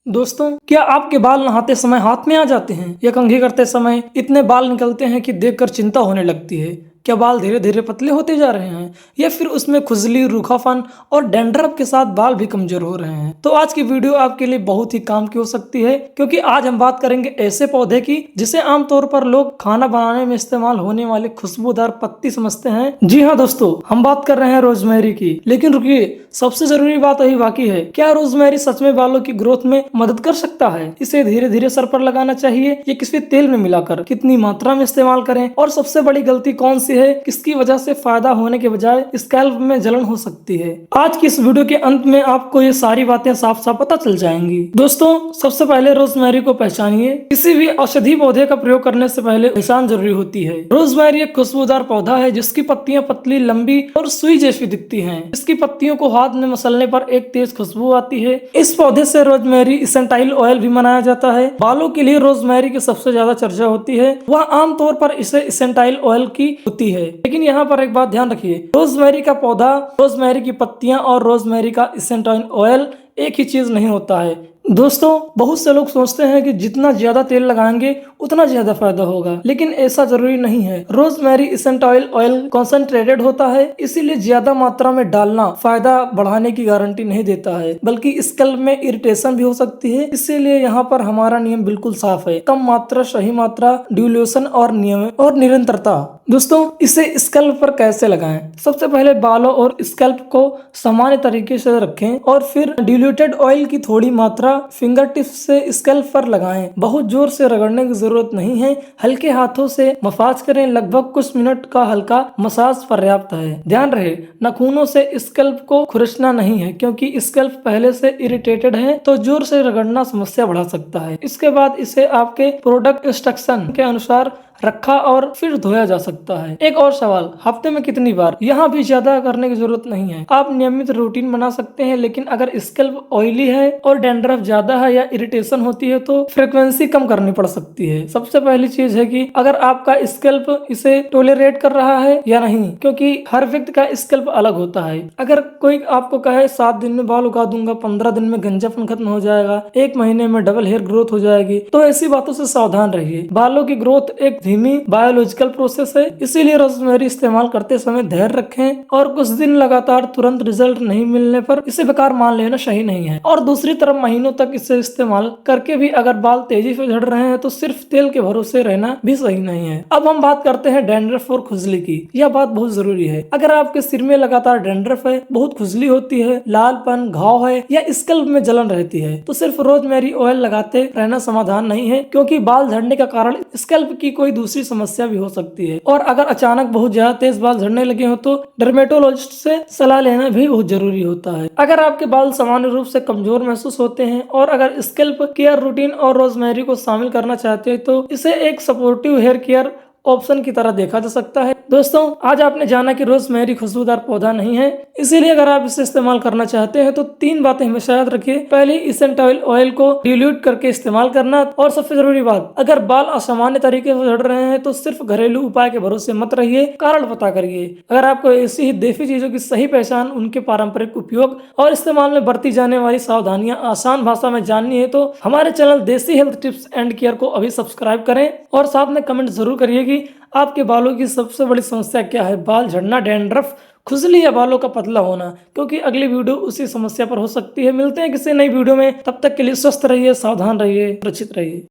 दोस्तों, क्या आपके बाल नहाते समय हाथ में आ जाते हैं या कंघी करते समय इतने बाल निकलते हैं कि देखकर चिंता होने लगती है। क्या बाल धीरे धीरे पतले होते जा रहे हैं या फिर उसमें खुजली, रूखापन और डैंड्रफ के साथ बाल भी कमजोर हो रहे हैं। तो आज की वीडियो आपके लिए बहुत ही काम की हो सकती है, क्योंकि आज हम बात करेंगे ऐसे पौधे की जिसे आमतौर पर लोग खाना बनाने में इस्तेमाल होने वाले खुशबूदार पत्ती समझते हैं। जी हाँ दोस्तों, हम बात कर रहे हैं रोजमेरी की। लेकिन रुकिए, सबसे जरूरी बात अभी बाकी है। क्या रोजमेरी सच में बालों की ग्रोथ में मदद कर सकता है? इसे धीरे धीरे सर पर लगाना चाहिए या किसी तेल में मिलाकर? कितनी मात्रा में इस्तेमाल करें? और सबसे बड़ी गलती कौन सी है? किसकी वजह से फायदा होने के बजाय स्कैल्प में जलन हो सकती है? आज की इस वीडियो के अंत में आपको ये सारी बातें साफ साफ पता चल जाएंगी। दोस्तों, सबसे पहले रोजमेरी को पहचानिए। किसी भी औषधि पौधे का प्रयोग करने से पहले पहचान जरूरी होती है। रोजमेरी एक खुशबूदार पौधा है जिसकी पत्तियां पतली, लंबी और सुई जैसी दिखती हैं। इसकी पत्तियों को हाथ में मसलने पर एक तेज खुशबू आती है। इस पौधे से रोजमेरी इसेंटाइल ऑयल भी बनाया जाता है। बालों के लिए रोजमेरी की सबसे ज्यादा चर्चा होती है। वह आमतौर पर इसे इसेंटाइल ऑयल की होती है। लेकिन यहाँ पर एक बात ध्यान रखिए, रोजमेरी का पौधा, रोजमेरी की पत्तियां और रोजमेरी का इसेंटाइल ऑयल एक ही चीज नहीं होता है। दोस्तों, बहुत से लोग सोचते हैं कि जितना ज्यादा तेल लगाएंगे उतना ज्यादा फायदा होगा, लेकिन ऐसा जरूरी नहीं है। रोजमेरी इसेंटाइल ऑयल कॉन्सेंट्रेटेड होता है, इसीलिए ज्यादा मात्रा में डालना फायदा बढ़ाने की गारंटी नहीं देता है, बल्कि स्कैल्प में इरिटेशन भी हो सकती है। इसीलिए यहाँ पर हमारा नियम बिल्कुल साफ है: कम मात्रा, सही मात्रा, ड्यूरेशन और नियम और निरंतरता। दोस्तों, इसे स्कैल्प पर कैसे लगाएं? सबसे पहले बालों और स्कैल्प को सामान्य तरीके से रखें और फिर डिल्यूटेड ऑयल की थोड़ी मात्रा फिंगर टिप्स से स्कैल्प पर लगाएं। बहुत जोर से रगड़ने की जरूरत नहीं है, हल्के हाथों से मसाज करें। लगभग कुछ मिनट का हल्का मसाज पर्याप्त है। ध्यान रहे, नाखूनों से स्कैल्प को खुरचना नहीं है, क्योंकि स्कैल्प पहले से इरिटेटेड है तो जोर से रगड़ना समस्या बढ़ा सकता है। इसके बाद इसे आपके प्रोडक्ट इंस्ट्रक्शन के अनुसार रखा और फिर धोया जा सकता है। एक और सवाल, हफ्ते में कितनी बार? यहाँ भी ज्यादा करने की जरूरत नहीं है। आप नियमित रूटीन बना सकते हैं, लेकिन अगर स्कैल्प ऑयली है और डैंड्रफ ज्यादा है या इरिटेशन होती है तो फ्रीक्वेंसी कम करनी पड़ सकती है। सबसे पहली चीज है कि अगर आपका स्कैल्प इसे टोलरेट कर रहा है या नहीं, क्योंकि हर व्यक्ति का स्कैल्प अलग होता है। अगर कोई आपको कहे 7 दिन में बाल उगा दूंगा, 15 दिन में गंजापन खत्म हो जाएगा, 1 महीने में डबल हेयर ग्रोथ हो जाएगी, तो ऐसी बातों से सावधान रहिए। बालों की ग्रोथ एक धीमी बायोलॉजिकल प्रोसेस है, इसीलिए रोजमेरी इस्तेमाल करते समय धैर्य रखें और कुछ दिन लगातार तुरंत रिजल्ट नहीं मिलने पर इसे बेकार मान लेना सही नहीं है। और दूसरी तरफ महीनों तक इसे इस्तेमाल करके भी अगर बाल तेजी से झड़ रहे हैं तो सिर्फ तेल के भरोसे रहना भी सही नहीं है। अब हम बात करते हैं डैंड्रफ और खुजली की। यह बात बहुत जरूरी है। अगर आपके सिर में लगातार डैंड्रफ है, बहुत खुजली होती है, लालपन, घाव है या स्कैल्प में जलन रहती है, तो सिर्फ रोजमेरी ऑयल लगाते रहना समाधान नहीं है, क्योंकि बाल झड़ने का कारण स्कैल्प की कोई दूसरी समस्या भी हो सकती है। और अगर अचानक बहुत ज्यादा तेज बाल झड़ने लगे हो तो डर्मेटोलॉजिस्ट से सलाह लेना भी बहुत जरूरी होता है। अगर आपके बाल सामान्य रूप से कमजोर महसूस होते हैं और अगर स्कैल्प केयर रूटीन और रोजमेरी को शामिल करना चाहते हैं तो इसे एक सपोर्टिव हेयर केयर ऑप्शन की तरह देखा जा सकता है। दोस्तों, आज आपने जाना कि रोजमेरी खुशबूदार पौधा नहीं है, इसीलिए अगर आप इसे इस्तेमाल करना चाहते हैं तो 3 बातें हमेशा याद रखिए। पहली, इसेंटाइल ऑयल को डिल्यूट करके इस्तेमाल करना। और सबसे जरूरी बात, अगर बाल असामान्य तरीके से झड़ रहे हैं तो सिर्फ घरेलू उपाय के भरोसे मत रहिए, कारण पता करिए। अगर आपको ऐसी ही देसी चीजों की सही पहचान, उनके पारंपरिक उपयोग और इस्तेमाल में बरती जाने वाली सावधानियां आसान भाषा में जाननी है तो हमारे चैनल देसी हेल्थ टिप्स एंड केयर को अभी सब्सक्राइब करें और साथ में कमेंट जरूर करिए कि आपके बालों की सबसे बड़ी समस्या क्या है: बाल झड़ना, डैंड्रफ, खुजली या बालों का पतला होना? क्योंकि अगली वीडियो उसी समस्या पर हो सकती है। मिलते हैं किसी नई वीडियो में, तब तक के लिए स्वस्थ रहिए, सावधान रहिए, सुरक्षित रहिए।